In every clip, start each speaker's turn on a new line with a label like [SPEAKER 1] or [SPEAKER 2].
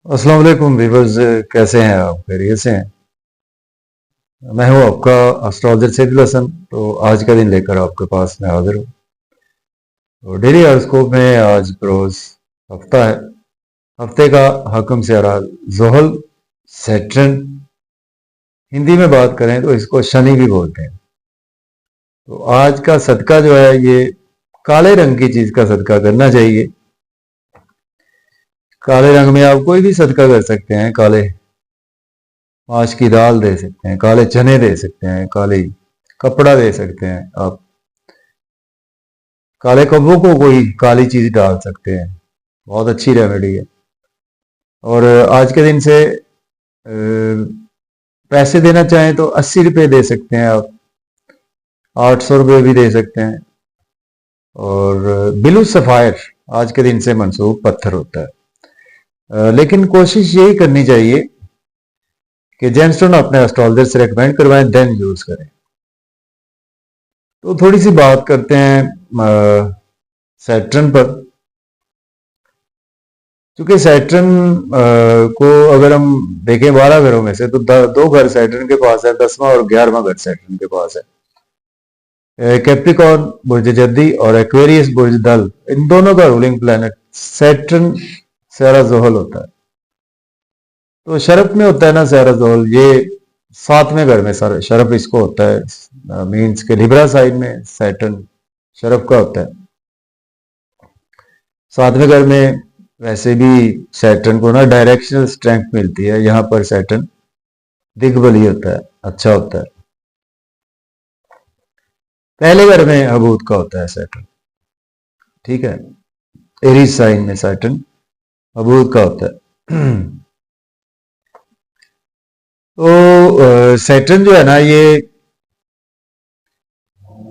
[SPEAKER 1] अस्सलाम वालेकुम वीवर्स। कैसे हैं आप? खैरियत से हैं? मैं हूं आपका एस्ट्रोलॉजर सैदुल हसन। तो आज का दिन लेकर आपके पास मैं हाजिर हूं। तो डेली हॉरोस्कोप में आज बरोज हफ्ता है। हफ्ते का हकम सियारा ज़ोहल सैटर्न। हिंदी में बात करें तो इसको शनि भी बोलते हैं। तो आज का सदका जो है ये काले रंग की चीज का सदका करना चाहिए। काले रंग में आप कोई भी सदका कर सकते हैं। काले माश की दाल दे सकते हैं, काले चने दे सकते हैं, काले कपड़ा दे सकते हैं आप। काले कब्बों को कोई काली चीज डाल सकते हैं। बहुत अच्छी रेमेडी है। और आज के दिन से पैसे देना चाहें तो 80 रुपये दे सकते हैं आप। 800 रुपये भी दे सकते हैं। और ब्लू सफायर आज के दिन से मंसूब पत्थर होता है। लेकिन कोशिश यही करनी चाहिए कि जेमस्टोन अपने एस्ट्रोलॉजर से रिकमेंड करवाएं, देन यूज करें। तो थोड़ी सी बात करते हैं सैटर्न पर। क्योंकि सैटर्न को अगर हम देखें 12 घरों में से तो दो घर सैटर्न के पास है, 10वां और 11वां घर सैटर्न के पास है। कैप्रिकॉर्न बुर्ज जद्दी और एक्वेरियस बुर्ज दल, इन दोनों का रूलिंग प्लैनेट सैटर्न सैरा जोहल होता है। तो शरफ में होता है ना सैरा जोहल, ये 7वें घर में शरफ इसको होता है। मीन्स के लिब्रा साइन में सैटर्न शरफ का होता है। 7वें घर में वैसे भी सैटर्न को ना डायरेक्शनल स्ट्रेंथ मिलती है। यहाँ पर सैटर्न दिग्बली होता है, अच्छा होता है। पहले घर में हबूत का होता है सैटर्न, ठीक है। एरीज साइन में सैटर्न हबूत का होता है। तो सैटर्न जो है ना ये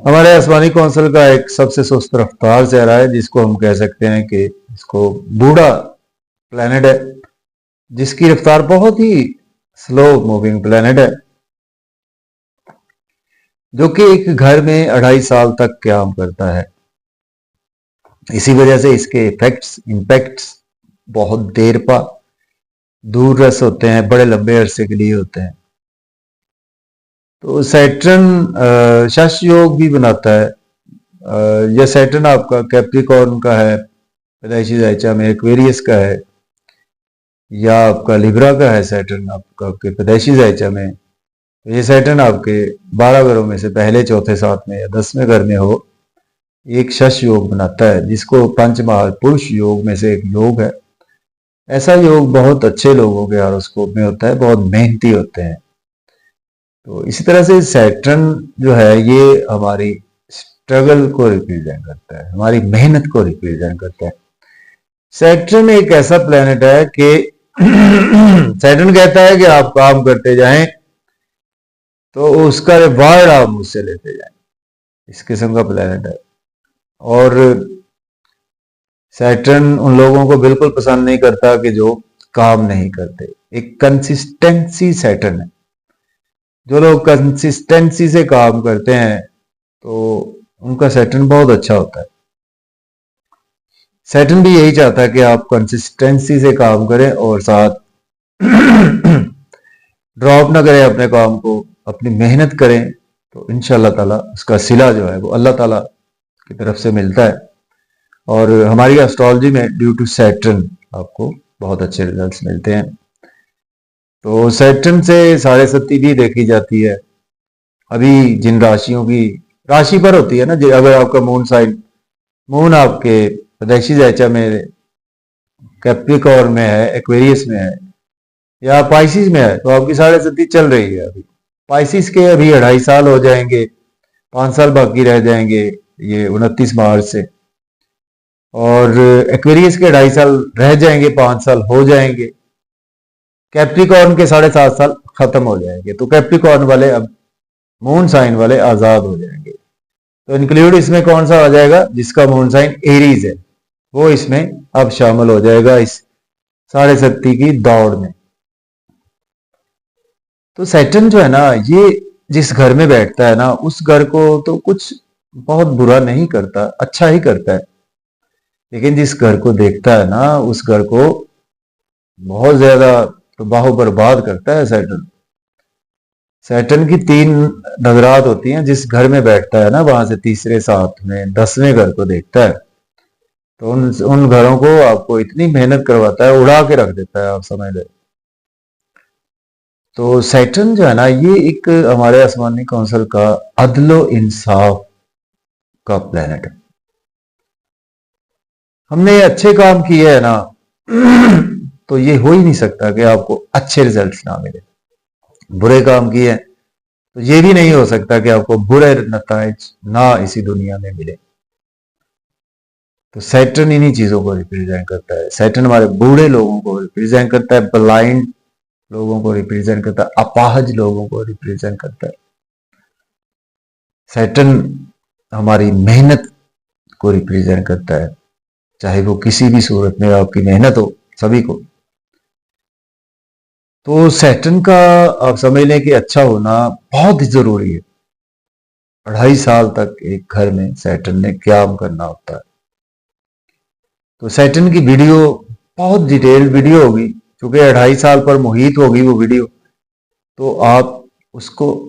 [SPEAKER 1] हमारे आसमानी कौंसिल का एक सबसे सुस्त रफ्तार चेहरा है, जिसको हम कह सकते हैं कि इसको बूढ़ा प्लेनेट है, जिसकी रफ्तार बहुत ही स्लो मूविंग प्लेनेट है, जो कि एक घर में 2.5 साल तक काम करता है। इसी वजह से इसके इम्पैक्ट्स बहुत देर पा दूर रस होते हैं, बड़े लंबे अरसे के लिए होते हैं। तो सैटर्न शश योग भी बनाता है। यह सैटर्न आपका कैप्रिकॉर्न का है, पैदाइशी जायचा में एक्वेरियस का है, या आपका लिब्रा का है सैटर्न आपका आपके पैदाइशी जायचा में। तो ये सैटर्न आपके 12 घरों में से पहले, चौथे, 7वें या 10वें घर में हो, एक शश योग बनाता है, जिसको पंच महापुरुष योग में से एक योग है। ऐसा योग बहुत अच्छे लोगों के हॉरोस्कोप में होता है, बहुत मेहनती होते हैं। तो इसी तरह से सैटर्न जो है ये हमारी स्ट्रगल को रिप्रेजेंट करता है, हमारी मेहनत को रिप्रेजेंट करता है। सैटर्न एक ऐसा प्लेनेट है कि सैटर्न कहता है कि आप काम करते जाएं तो उसका रिवार्ड आप मुझसे लेते जाएं। इस किस्म का प्लेनेट है। और सैटर्न उन लोगों को बिल्कुल पसंद नहीं करता कि जो काम नहीं करते। एक कंसिस्टेंसी सैटर्न है। जो लोग कंसिस्टेंसी से काम करते हैं तो उनका सैटर्न बहुत अच्छा होता है। सैटर्न भी यही चाहता है कि आप कंसिस्टेंसी से काम करें और साथ ड्रॉप ना करें अपने काम को, अपनी मेहनत करें। तो इंशाल्लाह ताला उसका सिला जो है वो अल्लाह ताला की तरफ से मिलता है। और हमारी एस्ट्रोलॉजी में ड्यू टू सैटर्न आपको बहुत अच्छे रिजल्ट्स मिलते हैं। तो सैटर्न से 7.5 भी देखी जाती है। अभी जिन राशियों की राशि पर होती है ना, अगर आपका मून साइन, मून आपके पैदाइशी जायचा में कैप्रिकॉर्न में है, एक्वेरियस में है या पाइसिस में है, तो आपकी 7.5 चल रही है। अभी पाइसिस के अभी 2.5 साल हो जाएंगे, 5 साल बाकी रह जाएंगे ये 29 मार्च से। और एक्वेरियस के 2.5 साल रह जाएंगे, 5 साल हो जाएंगे। कैप्रिकॉर्न के 7.5 साल खत्म हो जाएंगे। तो कैप्रिकॉर्न वाले अब मून साइन वाले आजाद हो जाएंगे। तो इंक्लूड इसमें कौन सा आ जाएगा? जिसका मून साइन एरीज है, वो इसमें अब शामिल हो जाएगा इस 7.5 की दौड़ में। तो सैटर्न जो है ना ये जिस घर में बैठता है ना, उस घर को तो कुछ बहुत बुरा नहीं करता, अच्छा ही करता है। लेकिन जिस घर को देखता है ना, उस घर को बहुत ज्यादा तबाह बर्बाद करता है सैटर्न। सैटर्न की 3 नजरात होती हैं। जिस घर में बैठता है ना, वहां से तीसरे, साथ में 10वें घर को देखता है। तो उन घरों को आपको इतनी मेहनत करवाता है, उड़ा के रख देता है, आप समझ लो। तो सैटर्न जो है ना, ये एक हमारे आसमानी काउंसिल का अदलो इंसाफ का प्लेनेट है। हमने ये अच्छे काम किए है ना, तो ये हो ही नहीं सकता कि आपको अच्छे रिजल्ट्स ना मिले। बुरे काम किए हैं तो ये भी नहीं हो सकता कि आपको बुरे नताइज ना इसी दुनिया में मिले। तो सैटर्न इन्हीं चीजों को रिप्रेजेंट करता है। सैटर्न हमारे बूढ़े लोगों को रिप्रेजेंट करता है, ब्लाइंड लोगों को रिप्रेजेंट करता है, अपाहज लोगों को रिप्रेजेंट करता है। सैटर्न हमारी मेहनत को रिप्रेजेंट करता है, चाहे वो किसी भी सूरत में आपकी मेहनत हो, सभी को। तो सैटर्न का आप समझ लें कि अच्छा होना बहुत जरूरी है। 2.5 साल तक एक घर में सैटर्न ने क्या करना होता है। तो सैटर्न की वीडियो बहुत डिटेल्ड वीडियो होगी, क्योंकि 2.5 साल पर मुहित होगी वो वीडियो। तो आप उसको,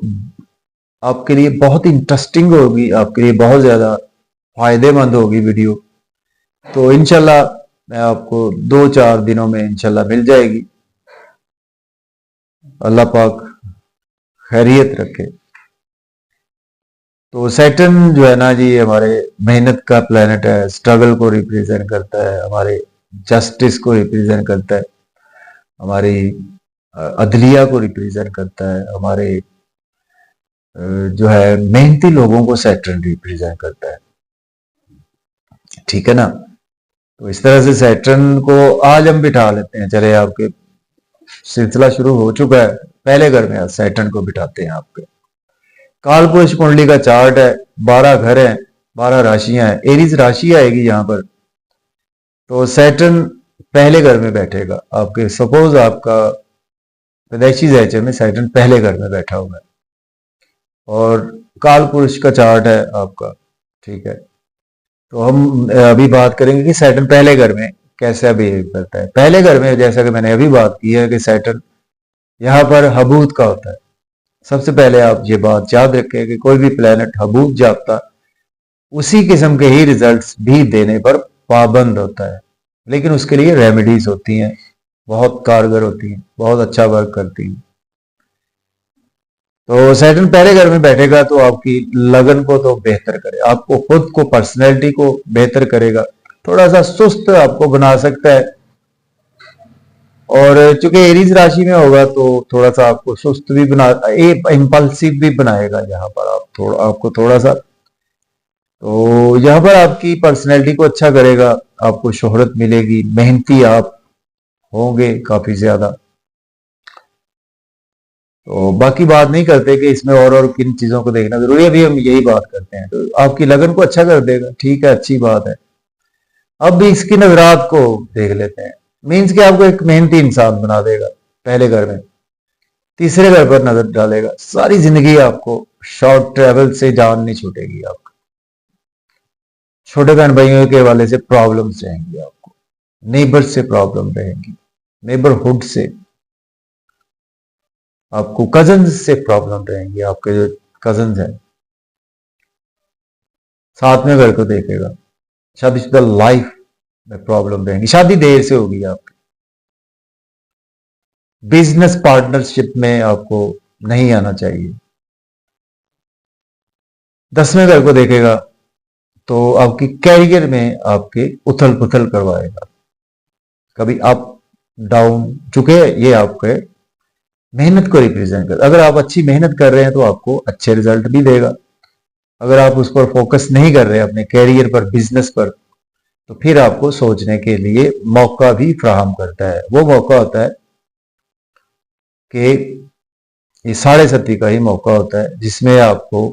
[SPEAKER 1] आपके लिए बहुत इंटरेस्टिंग होगी, आपके लिए बहुत ज्यादा फायदेमंद होगी वीडियो। तो इंशाल्लाह मैं आपको 2-4 दिनों में इंशाल्लाह मिल जाएगी। अल्लाह पाक खैरियत रखे। तो सैटर्न जो है ना जी, हमारे मेहनत का प्लेनेट है, स्ट्रगल को रिप्रेजेंट करता है, हमारे जस्टिस को रिप्रेजेंट करता है, हमारी अदलिया को रिप्रेजेंट करता है, हमारे जो है मेहनती लोगों को सैटर्न रिप्रेजेंट करता है। ठीक है ना। तो इस तरह से सैटर्न को आज हम बिठा लेते हैं। चले, आपके सिलसिला शुरू हो चुका है, पहले घर में आज सैटर्न को बिठाते हैं। आपके कालपुरुष कुंडली का चार्ट है, 12 घर हैं, 12 राशियां हैं, एरीज राशि आएगी यहाँ पर। तो सैटर्न पहले घर में बैठेगा आपके। सपोज आपका पैदाइशी ज़ैचे में सैटर्न पहले घर में बैठा हुआ है और काल पुरुष का चार्ट है आपका। ठीक है, तो हम अभी बात करेंगे कि सैटर्न पहले घर में कैसे बिहेव करता है। पहले घर में जैसा कि मैंने अभी बात की है कि सैटर्न यहाँ पर हबूत का होता है। सबसे पहले आप ये बात याद रखें कि कोई भी प्लेनेट हबूत जापता उसी किस्म के ही रिजल्ट्स भी देने पर पाबंद होता है, लेकिन उसके लिए रेमेडीज होती हैं, बहुत कारगर होती हैं, बहुत अच्छा वर्क करती हैं। तो सैटर्न पहले घर में बैठेगा तो आपकी लगन को तो बेहतर करे, आपको खुद को, पर्सनैलिटी को बेहतर करेगा, थोड़ा सा सुस्त आपको बना सकता है। और चूंकि एरीज राशि में होगा तो थोड़ा सा आपको सुस्त भी बना, इम्पल्सिव भी बनाएगा। यहाँ पर आप थोड़ा, आपको थोड़ा सा, तो यहाँ पर आपकी पर्सनैलिटी को अच्छा करेगा, आपको शोहरत मिलेगी, मेहनती आप होंगे काफी ज्यादा। तो बाकी बात नहीं करते कि इसमें और किन चीजों को देखना जरूरी है, अभी हम यही बात करते हैं। तो आपकी लगन को अच्छा कर देगा, ठीक है, अच्छी बात है। अब भी इसकी नजरात को देख लेते हैं। मीन्स कि आपको एक मेहनती इंसान बना देगा पहले घर में, तीसरे घर पर नजर डालेगा, सारी जिंदगी आपको शॉर्ट ट्रेवल से जान नहीं छूटेगी। आपको छोटे बहन भाइयों के हवाले से प्रॉब्लम्स रहेंगी, आपको नेबर से प्रॉब्लम रहेंगी, नेबरहुड से, आपको कजन से प्रॉब्लम रहेंगी। आपके जो कजन हैं, साथ में घर को देखेगा, शादीशुदा लाइफ में प्रॉब्लम रहेंगी, शादी देर से होगी आपकी, बिजनेस पार्टनरशिप में आपको नहीं आना चाहिए। 10वें घर को देखेगा तो आपकी कैरियर में आपके उथल पुथल करवाएगा, कभी अप डाउन। चुके ये आपके मेहनत को रिप्रेजेंट कर, अगर आप अच्छी मेहनत कर रहे हैं तो आपको अच्छे रिजल्ट भी देगा। अगर आप उस पर फोकस नहीं कर रहे अपने कैरियर पर, बिजनेस पर, तो फिर आपको सोचने के लिए मौका भी फ्राहम करता है। वो मौका होता है कि ये 7.5 का ही मौका होता है जिसमें आपको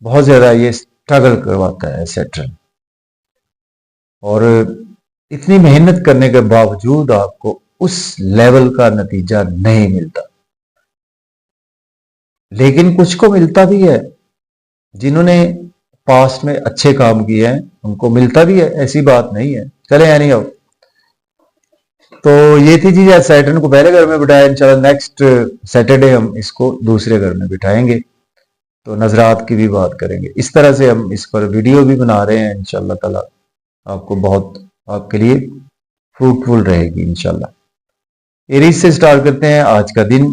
[SPEAKER 1] बहुत ज्यादा ये स्ट्रगल करवाता है सैटर्न। और इतनी मेहनत करने के बावजूद आपको उस लेवल का नतीजा नहीं मिलता, लेकिन कुछ को मिलता भी है। जिन्होंने पास्ट में अच्छे काम किए हैं उनको मिलता भी है, ऐसी बात नहीं है। चले यानी अब तो ये थी चीज, आज सैटर्न को पहले घर में बिठाया, इंशाल्लाह नेक्स्ट सैटरडे हम इसको दूसरे घर में बिठाएंगे, तो नजरात की भी बात करेंगे। इस तरह से हम इस पर वीडियो भी बना रहे हैं, इंशाल्लाह ताला आपको बहुत आपके लिए फ्रूटफुल रहेगी इंशाल्लाह। एरीज से स्टार्ट करते हैं आज का दिन,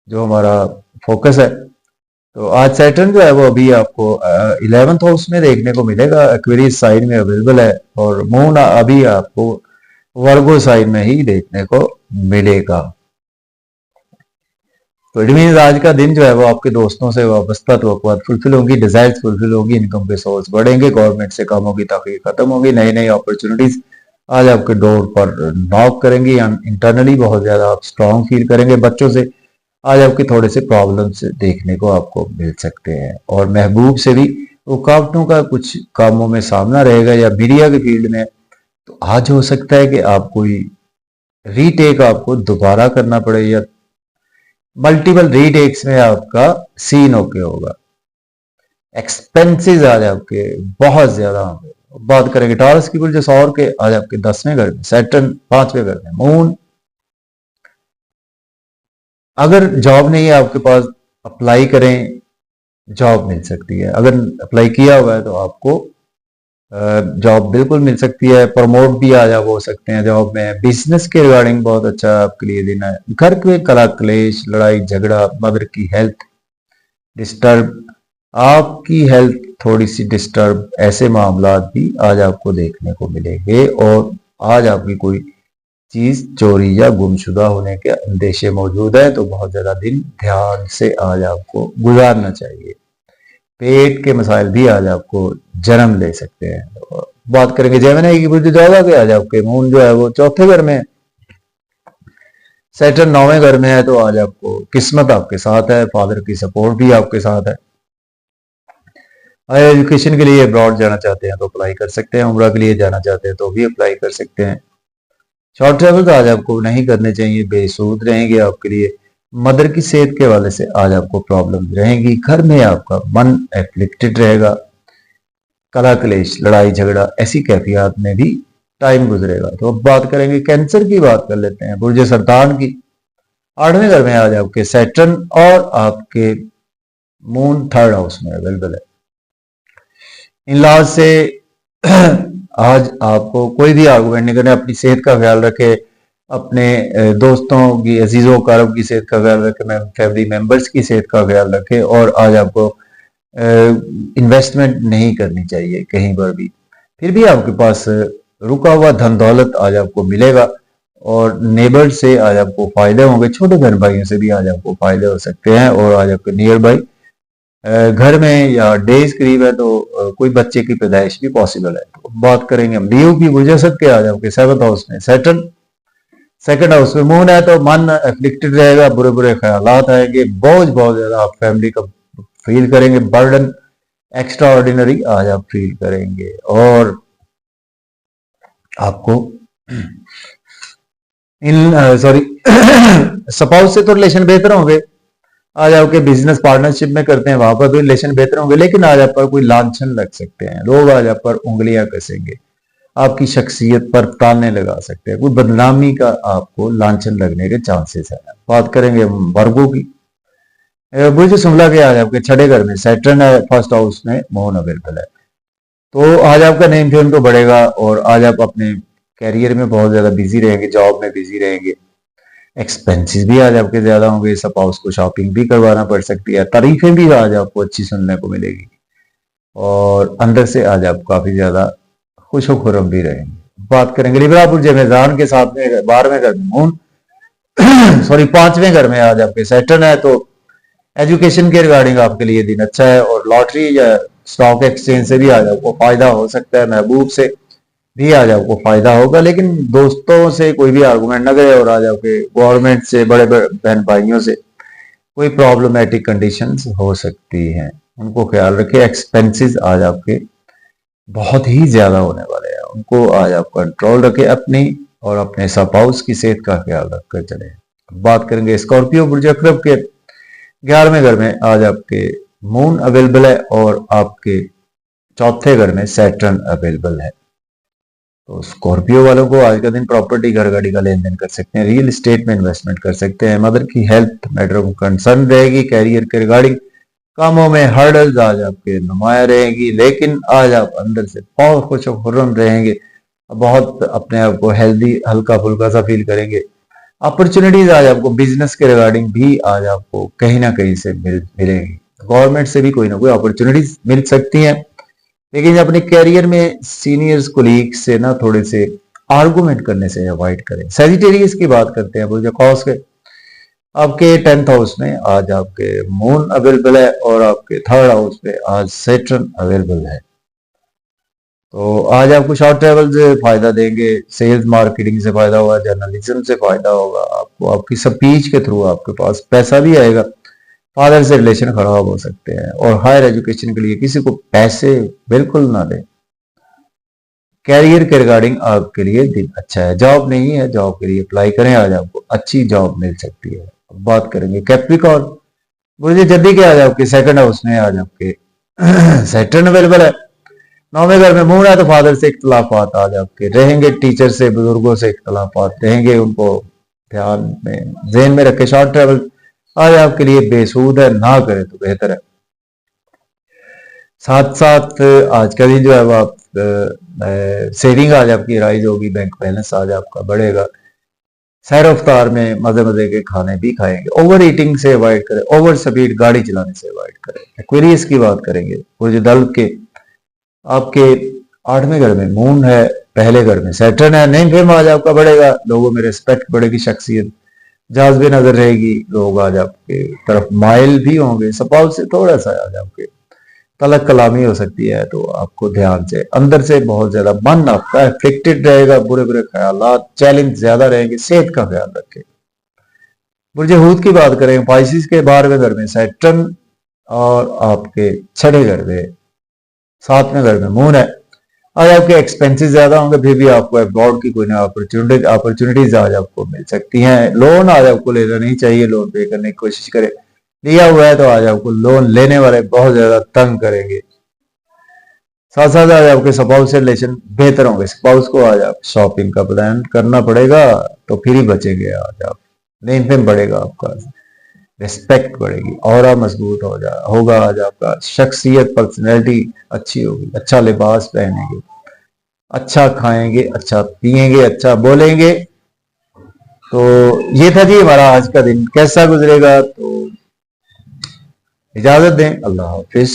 [SPEAKER 1] जो हमारा फोकस है। तो आज सैटर्न जो है वो अभी आपको 11th हाउस में देखने को मिलेगा, एक्वेरियस साइन में अवेलेबल है, और मून अभी आपको वर्गो साइन में ही देखने को मिलेगा। तो इट मीन आज का दिन जो है वो आपके दोस्तों से वाबस्ता तवक्कुआत फुलफिल होंगी, डिजायर्स फुलफिल होंगी, इनकम के सोर्स बढ़ेंगे, गवर्नमेंट से कामों की ताकीद खत्म होगी, नई नई अपॉर्चुनिटीज आज आपके डोर पर नॉक करेंगी। इंटरनली बहुत ज्यादा आप स्ट्रांग फील करेंगे। बच्चों से आज आपके थोड़े से प्रॉब्लम्स देखने को आपको मिल सकते हैं, और महबूब से भी रुकावटों का कुछ कामों में सामना रहेगा, या मीडिया के फील्ड में तो आज हो सकता है कि आप कोई रीटेक आपको दोबारा करना पड़े, या मल्टीपल रीटेक्स में आपका सीन ओके होगा। एक्सपेंसेस आज आपके बहुत ज्यादा होंगे। बात करेंगे टॉरस की बुर्ज सौर के, आज आपके 10वें घर में सैटर्न, 5वें घर में मून। अगर जॉब नहीं है आपके पास, अप्लाई करें, जॉब मिल सकती है। अगर अप्लाई किया हुआ है तो आपको जॉब बिल्कुल मिल सकती है। प्रमोट भी आज आप हो सकते हैं जॉब में। बिजनेस के रिगार्डिंग बहुत अच्छा आपके लिए दिन है। घर के कला क्लेश, लड़ाई झगड़ा, मदर की हेल्थ डिस्टर्ब, आपकी हेल्थ थोड़ी सी डिस्टर्ब, ऐसे मामला भी आज आपको देखने को मिलेंगे। और आज आपकी कोई चीज चोरी या गुमशुदा होने के अंदेशे मौजूद है, तो बहुत ज्यादा दिन ध्यान से आज आपको गुजारना चाहिए। पेट के मसाइल भी आज आपको जन्म ले सकते हैं। बात करेंगे जेमिनी की बुर्ज ज्यादा के, आज आपके मून जो है वो 4थे घर में है, सैटर्न 9वें घर में है, तो आज आपको किस्मत आपके साथ है, फादर की सपोर्ट भी आपके साथ है। एजुकेशन के लिए अब्रॉड जाना चाहते हैं तो अप्लाई कर सकते हैं, उम्रा के लिए जाना चाहते हैं तो भी अप्लाई कर सकते हैं। शॉर्ट ट्रेवल तो आज आपको नहीं करने चाहिए, बेसूद रहेंगे आपके लिए। मदर की सेहत के हवाले से आज आपको प्रॉब्लम रहेंगी। घर में आपका मन एफ्लिक्टेड रहेगा, कला क्लेश, लड़ाई झगड़ा, ऐसी कैफियत में भी टाइम गुजरेगा। तो अब बात करेंगे कैंसर की, बात कर लेते हैं बुर्ज सरतान की। 8वें घर में आज आपके सैटर्न और आपके मून 3rd हाउस में अवेलेबल है। इन लॉज से आज आपको कोई भी आर्गुमेंट नहीं करना, अपनी सेहत का ख्याल रखे, अपने दोस्तों की, अजीजों कारब की सेहत का ख्याल रखे, फैमिली मेंबर्स की सेहत का ख्याल रखे। और आज आपको इन्वेस्टमेंट नहीं करनी चाहिए कहीं पर भी। फिर भी आपके पास रुका हुआ धन दौलत आज आपको मिलेगा, और नेबर से आज आपको फायदे होंगे। छोटे बहन भाइयों से भी आज आपको फायदे हो सकते हैं। और आज आपके नियर बाई घर में या डेज करीब है तो कोई बच्चे की पैदाइश भी पॉसिबल है। तो बात करेंगे हम लीव की, गुजर सकते हैं आज आपके 7th हाउस में सैटर्न, 2nd हाउस में मून है, तो मन एफ्लिक्टेड रहेगा, बुरे बुरे ख्यालात आएंगे, बोझ बहुत ज्यादा आप फैमिली का फील करेंगे, बर्डन एक्स्ट्रा ऑर्डिनरी आज आप फील करेंगे। और आपको इन सॉरी स्पाउस से तो रिलेशन बेहतर होंगे। आज आपके बिजनेस पार्टनरशिप में करते हैं वहां पर भी रिलेशन बेहतर होंगे, लेकिन आज आप पर कोई लांछन लग सकते हैं। लोग आज आप पर उंगलियां कसेंगे, आपकी शख्सियत पर ताने लगा सकते हैं, कोई बदनामी का आपको लांछन लगने के चांसेस है। बात करेंगे वर्गो की, बुर्ज शुमला के आज आपके 6ठे घर में सैटर्न है, 1st हाउस में मून अवेलेबल है। तो आज आपका नेम फेम तो बढ़ेगा, और आज आप अपने कैरियर में बहुत ज्यादा बिजी रहेंगे, जॉब में बिजी रहेंगे। एक्सपेंसेस भी आज आपके ज्यादा होंगे, स्पाउस को शॉपिंग भी करवाना पड़ सकती है, तारीफें भी आज आपको अच्छी सुनने को मिलेगी, और अंदर से आज आप काफी ज्यादा खुश खुरम भी रहेंगे। बात करेंगे लिब्रा बुर्ज मेजान के साथ में 12वें घर में मून सॉरी 5वें घर में आज आपके सैटर्न है, तो एजुकेशन के रिगार्डिंग आपके लिए दिन अच्छा है। और लॉटरी या स्टॉक एक्सचेंज से भी आज आपको फायदा हो सकता है, महबूब से भी आज आपको फायदा होगा, लेकिन दोस्तों से कोई भी आर्गुमेंट न करे। और आज आपके गवर्नमेंट से, बड़े बहन भाइयों से कोई प्रॉब्लमेटिक कंडीशंस हो सकती हैं, उनको ख्याल रखें। एक्सपेंसेस आज आपके बहुत ही ज्यादा होने वाले हैं, उनको आज आप कंट्रोल रखें अपनी, और अपने स्पाउस की सेहत का ख्याल रखकर चले। बात करेंगे स्कॉर्पियो बुर्ज अक्रब के 11वें घर में आज आपके मून अवेलेबल है, और आपके 4थे घर में सैटर्न अवेलेबल है। तो स्कॉर्पियो वालों को आज का दिन प्रॉपर्टी, घर गाड़ी का लेन देन कर सकते हैं, रियल एस्टेट में इन्वेस्टमेंट कर सकते हैं। मदर की हेल्थ मैटर को कंसर्न रहेगी। कैरियर के रिगार्डिंग कामों में हर्डल्स आज आपके नुमाया रहेगी, लेकिन आज आप अंदर से बहुत खुश खुर्रम रहेंगे, बहुत अपने आप को हेल्दी, हल्का फुल्का सा फील करेंगे। अपॉर्चुनिटीज आज आपको बिजनेस के रिगार्डिंग भी आज आपको कहीं ना कहीं से मिलेगी। गवर्नमेंट से भी कोई ना कोई अपॉर्चुनिटीज मिल सकती हैं, लेकिन अपने कैरियर में सीनियर्स कोलीग से ना थोड़े से आर्गुमेंट करने से अवॉइड करें। सेजिटेरियस की बात करते हैं बुर्ज कौस के। आपके 10th हाउस में आज आपके मून अवेलेबल है और आपके 3rd हाउस में आज सैटर्न अवेलेबल है। तो आज आपको शॉर्ट ट्रेवल से फायदा देंगे, सेल्स मार्केटिंग से फायदा होगा, जर्नलिज्म से फायदा होगा आपको, आपकी स्पीच के थ्रू आपके पास पैसा भी आएगा। फादर से रिलेशन खराब हो सकते हैं, और हायर एजुकेशन के लिए किसी को पैसे बिल्कुल ना दें। कैरियर के रिगार्डिंग आपके लिए दिन अच्छा है। जॉब नहीं है, जॉब के लिए अप्लाई करें, आज आपको अच्छी जॉब मिल सकती है। अब बात करेंगे कैप्रिकॉर्न। मुझे जल्दी के आज आपके 2nd हाउस में आज आपके सैटर्न अवेलेबल है। 9वें घर में मून है, तो फादर से इख्तलाफात आज आपके रहेंगे, टीचर से, बुजुर्गों से इख्तलाफात रहेंगे, उनको ध्यान में ज़हन में रखे। शॉर्ट ट्रेवल आज आपके लिए बेसूद है, ना करे तो बेहतर है। साथ साथ आज का दिन जो है वो आप सेविंग आज आपकी राइज होगी, बैंक बैलेंस आज आपका बढ़ेगा। सैर अफ्तार में मजे मजे के खाने भी खाएंगे। ओवर ईटिंग से अवॉइड करें, ओवर स्पीड गाड़ी चलाने से अवॉइड करें। एक्वेरियस की बात करेंगे, बुर्ज दल के आपके 8वें घर में मून है, पहले घर में सैटर्न है। नहीं फिर आज आपका बढ़ेगा, लोगों में रिस्पेक्ट बढ़ेगी, शख्सियत जाज़बे नजर रहेगी, लोग आज आपके तरफ माइल भी होंगे। सपाल से थोड़ा सा आज आपके तलक कलामी हो सकती है, तो आपको ध्यान से, अंदर से बहुत ज्यादा मन आपका एफेक्टेड रहेगा, बुरे बुरे ख्यालात, चैलेंज ज्यादा रहेंगे। सेहत का ख्याल रखें। बुर्ज हूत की बात करें, पाइसिस के 12वें घर में सैटर्न और आपके 6ठे घर में 7वें घर में मून है। आज आपके एक्सपेंसेस ज्यादा होंगे, फिर भी आपको अब्रॉड की कोई ना अपॉर्चुनिटीज आज आपको मिल सकती हैं। लोन आज आपको लेना नहीं चाहिए, लोन पे करने की कोशिश करें। लिया हुआ है तो आज आपको लोन लेने वाले बहुत ज्यादा तंग करेंगे। साथ साथ आज आपके स्पाउस से रिलेशन बेहतर होंगे। स्पाउस को आज आप शॉपिंग का प्लान करना पड़ेगा, तो फिर ही बचेंगे आज आप। लेन देन बढ़ेगा आपका, रिस्पेक्ट बढ़ेगी, ऑरा मजबूत होगा आज आपका। शख्सियत, पर्सनैलिटी अच्छी होगी, अच्छा लिबास पहनेंगे, अच्छा खाएंगे, अच्छा पिएंगे, अच्छा बोलेंगे। तो ये था जी हमारा आज का दिन कैसा गुजरेगा। तो इजाजत दें, अल्लाह हाफिज।